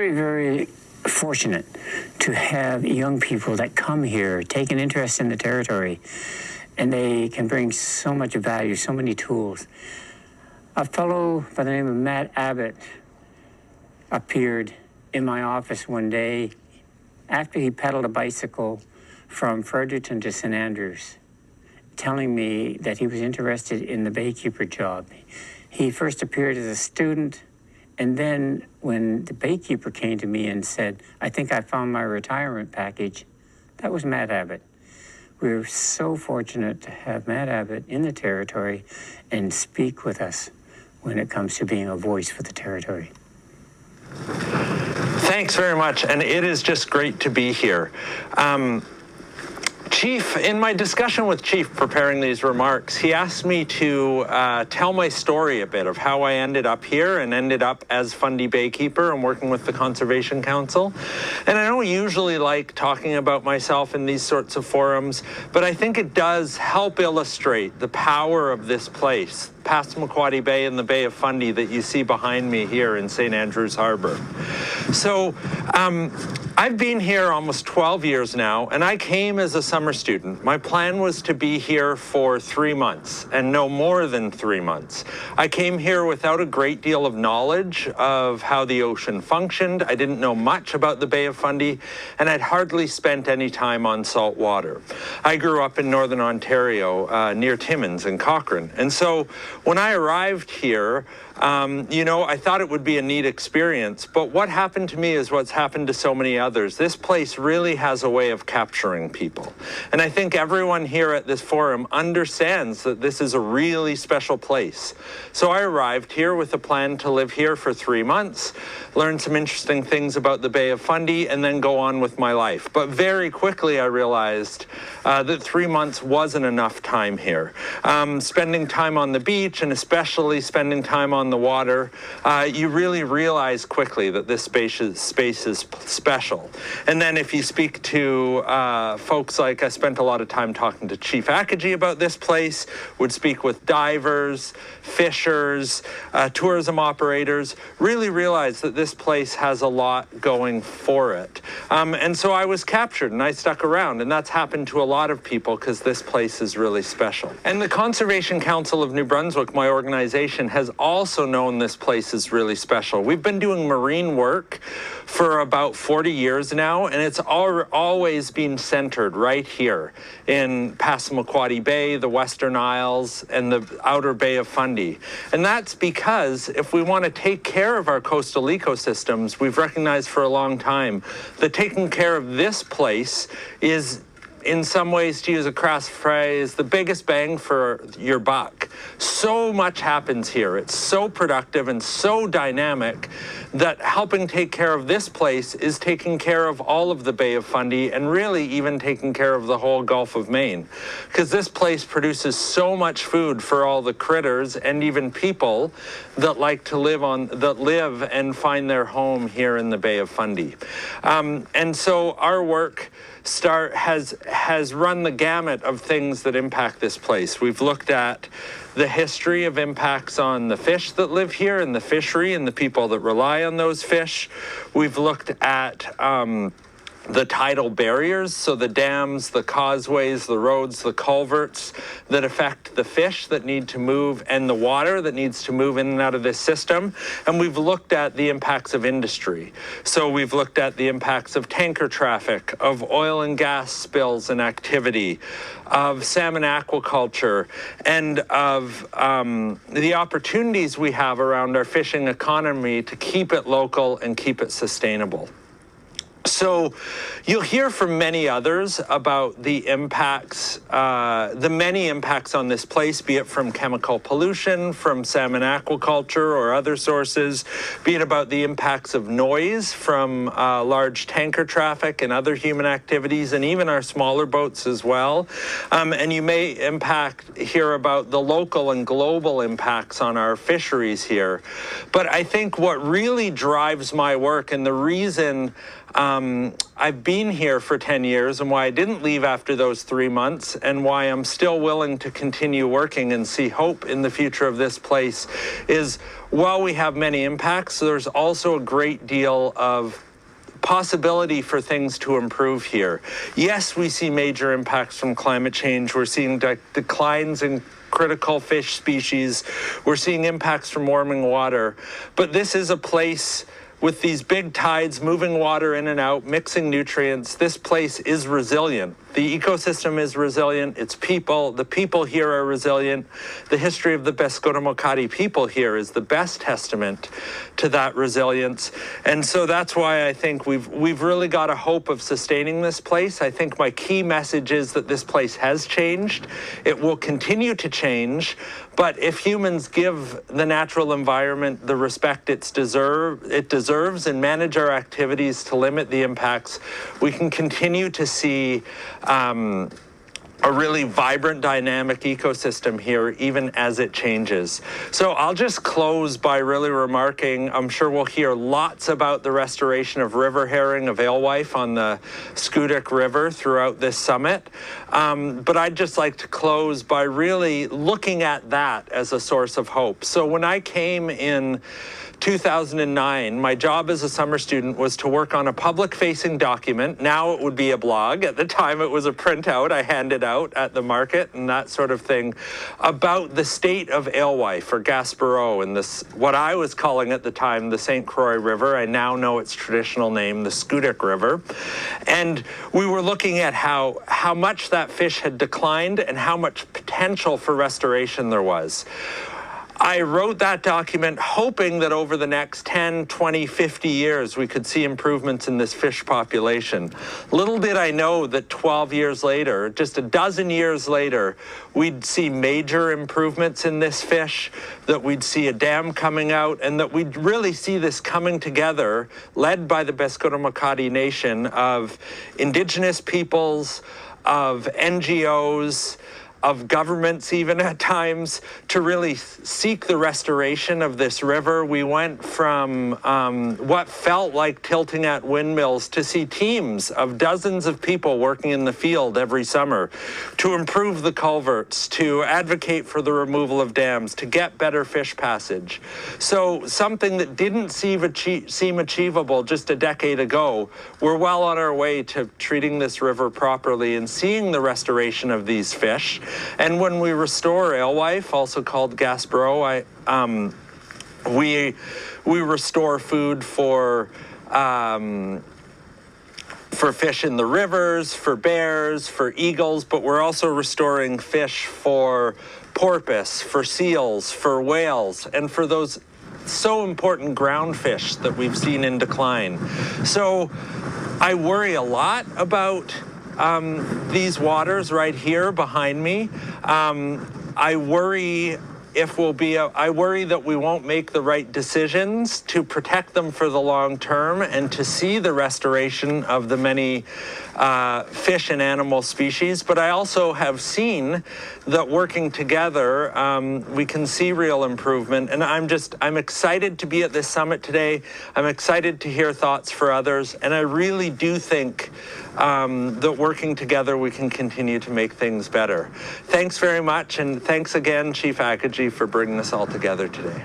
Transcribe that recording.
very, very fortunate to have young people that come here, take an interest in the territory, and they can bring so much value, so many tools. A fellow by the name of Matt Abbott appeared in my office one day after he pedaled a bicycle from Fredericton to St. Andrews, telling me that he was interested in the baykeeper job. He first appeared as a student, and then when the baykeeper came to me and said, "I think I found my retirement package," that was Matt Abbott. We're so fortunate to have Matt Abbott in the territory and speak with us when it comes to being a voice for the territory. Thanks very much, and it is just great to be here. Chief, in my discussion with Chief preparing these remarks, he asked me to tell my story a bit of how I ended up here and ended up as Fundy Baykeeper and working with the Conservation Council. And I don't usually like talking about myself in these sorts of forums, but I think it does help illustrate the power of this place, Passamaquoddy Bay and the Bay of Fundy that you see behind me here in St. Andrews Harbor. So I've been here almost 12 years now, and I came as a summer student. My plan was to be here for 3 months, and no more than 3 months. I came here without a great deal of knowledge of how the ocean functioned. I didn't know much about the Bay of Fundy, and I'd hardly spent any time on salt water. I grew up in Northern Ontario, near Timmins and Cochrane, and so when I arrived here, you know, I thought it would be a neat experience, but what happened to me is what's happened to so many others. This place really has a way of capturing people. And I think everyone here at this forum understands that this is a really special place. So I arrived here with a plan to live here for 3 months, learn some interesting things about the Bay of Fundy, and then go on with my life. But very quickly I realized that 3 months wasn't enough time here. Spending time on the beach, and especially spending time on the water, you really realize quickly that this space is special. And then if you speak to folks like, I spent a lot of time talking to Chief Acadie about this place, would speak with divers, fishers, tourism operators, really realize that this place has a lot going for it. And so I was captured and I stuck around, and that's happened to a lot of people because this place is really special. And the Conservation Council of New Brunswick, my organization, has also known this place is really special. We've been doing marine work for about 40 years now, and it's always been centered right here in Passamaquoddy Bay, the Western Isles, and the outer Bay of Fundy. And that's because if we want to take care of our coastal ecosystems, we've recognized for a long time that taking care of this place is, in some ways, to use a crass phrase, the biggest bang for your buck. So much happens here. It's so productive and so dynamic that helping take care of this place is taking care of all of the Bay of Fundy and really even taking care of the whole Gulf of Maine. Because this place produces so much food for all the critters and even people that like to live and find their home here in the Bay of Fundy. And so our work has run the gamut of things that impact this place. We've looked at the history of impacts on the fish that live here and the fishery and the people that rely on those fish. We've looked at the tidal barriers, so the dams, the causeways, the roads, the culverts that affect the fish that need to move and the water that needs to move in and out of this system. And we've looked at the impacts of industry. So we've looked at the impacts of tanker traffic, of oil and gas spills and activity, of salmon aquaculture, and of the opportunities we have around our fishing economy to keep it local and keep it sustainable. So you'll hear from many others about the impacts, the many impacts on this place, be it from chemical pollution, from salmon aquaculture or other sources, be it about the impacts of noise from large tanker traffic and other human activities, and even our smaller boats as well. And you may hear about the local and global impacts on our fisheries here. But I think what really drives my work and the reason I've been here for 10 years and why I didn't leave after those 3 months and why I'm still willing to continue working and see hope in the future of this place is while we have many impacts, there's also a great deal of possibility for things to improve here. Yes, we see major impacts from climate change. We're seeing declines in critical fish species. We're seeing impacts from warming water. But this is a place with these big tides moving water in and out, mixing nutrients. This place is resilient. The ecosystem is resilient. Its people, the people here are resilient. The history of the Peskotomuhkati people here is the best testament to that resilience. And so that's why I think we've really got a hope of sustaining this place. I think my key message is that this place has changed. It will continue to change. But if humans give the natural environment the respect it deserves and manage our activities to limit the impacts, we can continue to see a really vibrant, dynamic ecosystem here, even as it changes. So I'll just close by really remarking, I'm sure we'll hear lots about the restoration of river herring of alewife on the Skutik River throughout this summit. But I'd just like to close by really looking at that as a source of hope. So when I came in 2009, my job as a summer student was to work on a public-facing document. Now it would be a blog. At the time it was a printout I handed out at the market and that sort of thing, about the state of alewife or Gaspereau in this, what I was calling at the time the St.Croix River. I now know its traditional name, the Skutik River. And we were looking at how much that fish had declined and how much potential for restoration there was. I wrote that document hoping that over the next 10, 20, 50 years, we could see improvements in this fish population. Little did I know that 12 years later, just a dozen years later, we'd see major improvements in this fish, that we'd see a dam coming out, and that we'd really see this coming together, led by the Peskotomuhkati Nation of Indigenous peoples, of NGOs, of governments even at times, to really seek the restoration of this river. We went from what felt like tilting at windmills to see teams of dozens of people working in the field every summer to improve the culverts, to advocate for the removal of dams, to get better fish passage. So something that didn't seem achievable just a decade ago, we're well on our way to treating this river properly and seeing the restoration of these fish. And when we restore alewife, also called Gaspereau, we restore food for fish in the rivers, for bears, for eagles, but we're also restoring fish for porpoise, for seals, for whales, and for those so important ground fish that we've seen in decline. So I worry a lot about these waters right here behind me. I worry I worry that we won't make the right decisions to protect them for the long term and to see the restoration of the many fish and animal species. But I also have seen that working together, we can see real improvement. And I'm excited to be at this summit today. I'm excited to hear thoughts for others. And I really do think that working together, we can continue to make things better. Thanks very much. And thanks again, Chief Akagi, for bringing us all together today.